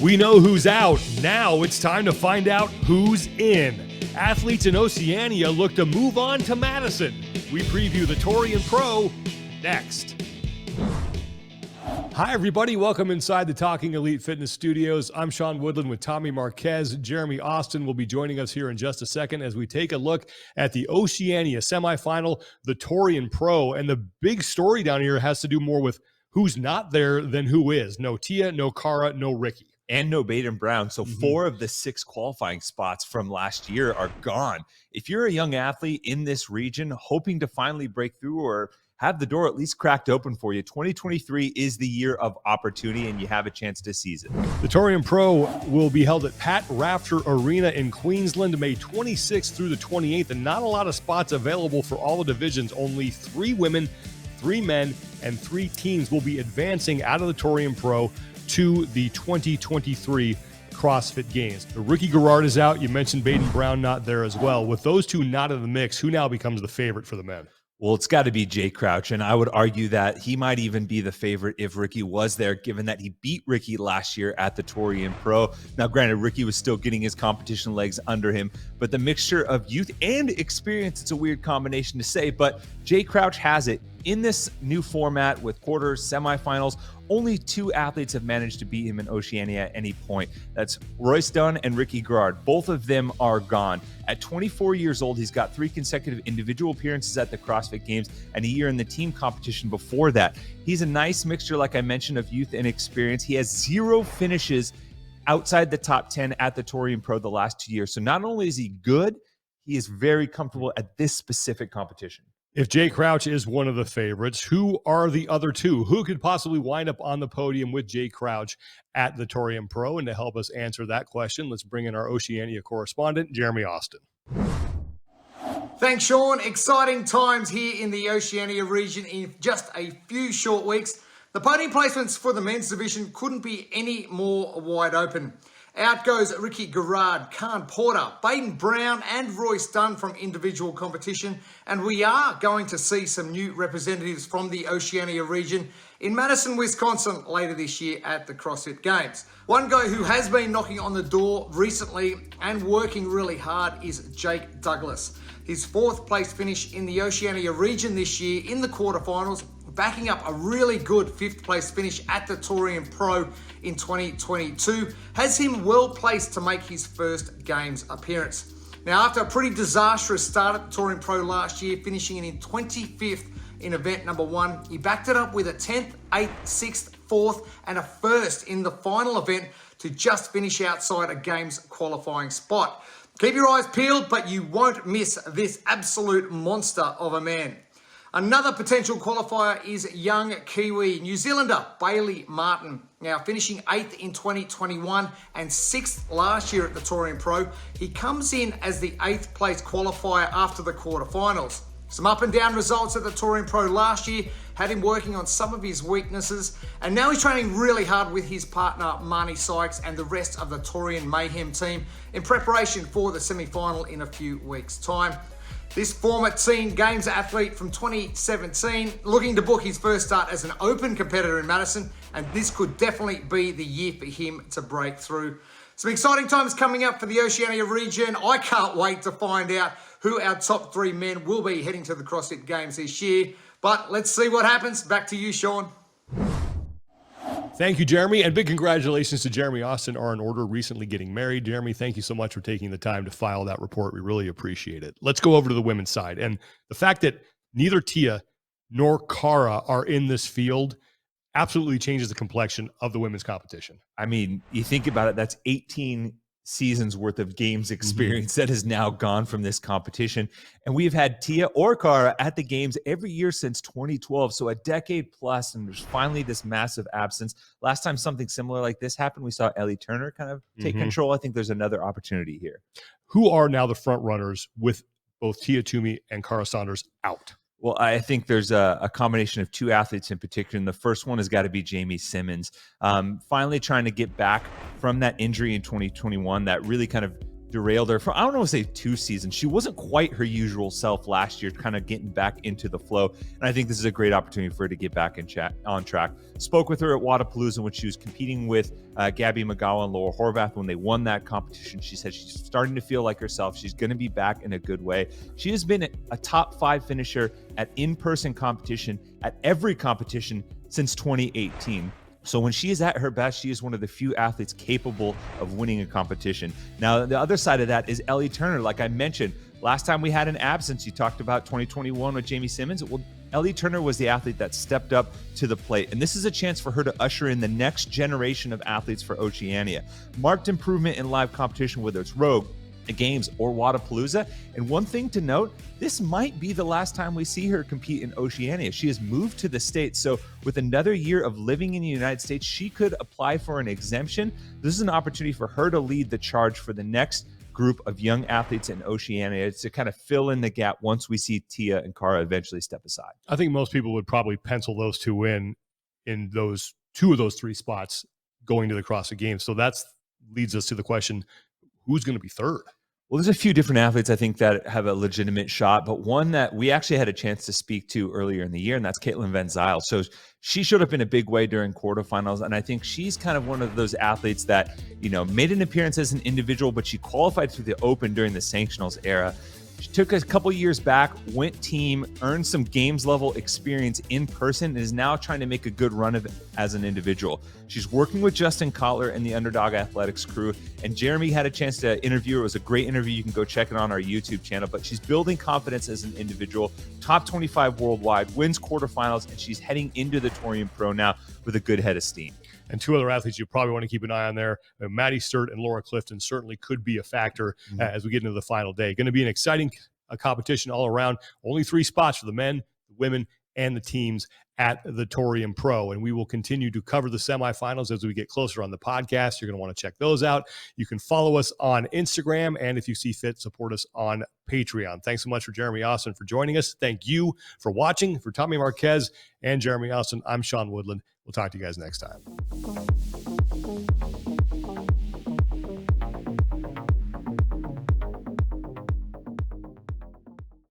We know who's out. Now it's time to find out who's in. Athletes in Oceania look to move on to Madison. We preview the Torian Pro next. Hi, everybody. Welcome inside the Talking Elite Fitness Studios. I'm Sean Woodland with Tommy Marquez. Jeremy Austin will be joining us here in just a second as we take a look at the Oceania Semifinal, the Torian Pro. And the big story down here has to do more with who's not there than who is. No Tia, no Cara, no Ricky. And no Baden Brown. So 4 of the 6 qualifying spots from last year are gone. If you're a young athlete in this region hoping to finally break through or have the door at least cracked open for you, 2023 is the year of opportunity, and you have a chance to seize it. The Torian Pro will be held at Pat Rafter Arena in Queensland, May 26th through the 28th, and not a lot of spots available for all the divisions. Only 3 women, 3 men, and 3 teams will be advancing out of the Torian Pro to the 2023 CrossFit Games. The Ricky Garard is out. You mentioned Baden Brown not there as well. With those 2 not in the mix, who now becomes the favorite for the men? Well, it's got to be Jay Crouch, and I would argue that he might even be the favorite if Ricky was there, given that he beat Ricky last year at the Torian Pro. Now, granted, Ricky was still getting his competition legs under him, but the mixture of youth and experience, it's a weird combination to say, but Jay Crouch has it. In this new format with quarters, semifinals, only 2 athletes have managed to beat him in Oceania at any point. That's Royce Dunn and Ricky Garard. Both of them are gone. At 24 years old, he's got 3 consecutive individual appearances at the CrossFit Games and a year in the team competition before that. He's a nice mixture, like I mentioned, of youth and experience. He has 0 finishes outside the top 10 at the Torian Pro the last 2 years. So not only is he good, he is very comfortable at this specific competition. If Jay Crouch is one of the favorites, who are the other 2? Who could possibly wind up on the podium with Jay Crouch at the Torian Pro? And to help us answer that question, let's bring in our Oceania correspondent, Jeremy Austin. Thanks, Sean. Exciting times here in the Oceania region in just a few short weeks. The podium placements for the men's division couldn't be any more wide open. Out goes Ricky Garard, Khan Porter, Baden Brown and Royce Dunn from individual competition. And we are going to see some new representatives from the Oceania region in Madison, Wisconsin later this year at the CrossFit Games. One guy who has been knocking on the door recently and working really hard is Jake Douglas. His 4th place finish in the Oceania region this year in the quarterfinals, backing up a really good 5th place finish at the Torian Pro in 2022, has him well placed to make his first Games appearance. Now, after a pretty disastrous start at the Torian Pro last year, finishing in 25th in event number 1, he backed it up with a 10th, 8th, 6th, 4th, and a 1st in the final event to just finish outside a Games qualifying spot. Keep your eyes peeled, but you won't miss this absolute monster of a man. Another potential qualifier is young Kiwi New Zealander Bailey Martin. Now finishing 8th in 2021 and 6th last year at the Torian Pro, he comes in as the 8th place qualifier after the quarterfinals. Some up and down results at the Torian Pro last year had him working on some of his weaknesses, and now he's training really hard with his partner Marnie Sykes and the rest of the Torian Mayhem team in preparation for the semi-final in a few weeks' time. This former teen games athlete from 2017 looking to book his first start as an open competitor in Madison, and this could definitely be the year for him to break through. Some exciting times coming up for the Oceania region. I can't wait to find out who our top 3 men will be heading to the CrossFit Games this year. But let's see what happens. Back to you, Sean. Thank you, Jeremy, and big congratulations to Jeremy Austin, our in order, recently getting married. Jeremy, thank you so much for taking the time to file that report. We really appreciate it. Let's go over to the women's side. And the fact that neither Tia nor Cara are in this field absolutely changes the complexion of the women's competition. I mean, you think about it, that's 18 seasons worth of games experience that has now gone from this competition. And we've had Tia or Cara at the games every year since 2012. So a decade plus, and there's finally this massive absence. Last time something similar like this happened, we saw Ellie Turner kind of take control. I think there's another opportunity here. Who are now the front runners with both Tia Toomey and Cara Saunders out? Well, I think there's a combination of 2 athletes in particular, and the first one has got to be Jamie Simmons. Finally trying to get back from that injury in 2021 that really kind of derailed her for, I don't want to say 2 seasons. She wasn't quite her usual self last year, kind of getting back into the flow. And I think this is a great opportunity for her to get back on track. Spoke with her at Wodapalooza when she was competing with Gabby McGowan and Laura Horvath when they won that competition. She said she's starting to feel like herself. She's going to be back in a good way. She has been a top 5 finisher at in-person competition at every competition since 2018. So when she is at her best, she is one of the few athletes capable of winning a competition. Now, the other side of that is Ellie Turner. Like I mentioned, last time we had an absence, you talked about 2021 with Jamie Simmons. Well, Ellie Turner was the athlete that stepped up to the plate. And this is a chance for her to usher in the next generation of athletes for Oceania. Marked improvement in live competition, whether it's Rogue, the Games, or Wodapalooza. And one thing to note, this might be the last time we see her compete in Oceania. She has moved to the States, so with another year of living in the United States, she could apply for an exemption. This is an opportunity for her to lead the charge for the next group of young athletes in Oceania to kind of fill in the gap once we see Tia and Cara eventually step aside. I think most people would probably pencil those two in those 2 of those 3 spots going to the CrossFit Games. So that leads us to the question, who's going to be third? Well, there's a few different athletes I think that have a legitimate shot, but one that we actually had a chance to speak to earlier in the year, and that's Caitlin Van Zyl. So she showed up in a big way during quarterfinals, and I think she's kind of one of those athletes that, made an appearance as an individual, but she qualified through the Open during the sanctionals era. She took a couple years back, went team, earned some games level experience in person, and is now trying to make a good run of it as an individual. She's working with Justin Kotler and the Underdog Athletics crew, and Jeremy had a chance to interview her. It was a great interview. You can go check it on our YouTube channel, but she's building confidence as an individual, top 25 worldwide, wins quarterfinals, and she's heading into the Torian Pro now with a good head of steam. And 2 other athletes you probably want to keep an eye on there. Maddie Sturt and Laura Clifton certainly could be a factor as we get into the final day. Going to be an exciting competition all around. Only 3 spots for the men, the women, and the teams at the Torian Pro. And we will continue to cover the semifinals as we get closer on the podcast. You're going to want to check those out. You can follow us on Instagram, and if you see fit, support us on Patreon. Thanks so much for Jeremy Austin for joining us. Thank you for watching. For Tommy Marquez and Jeremy Austin, I'm Sean Woodland. We'll talk to you guys next time.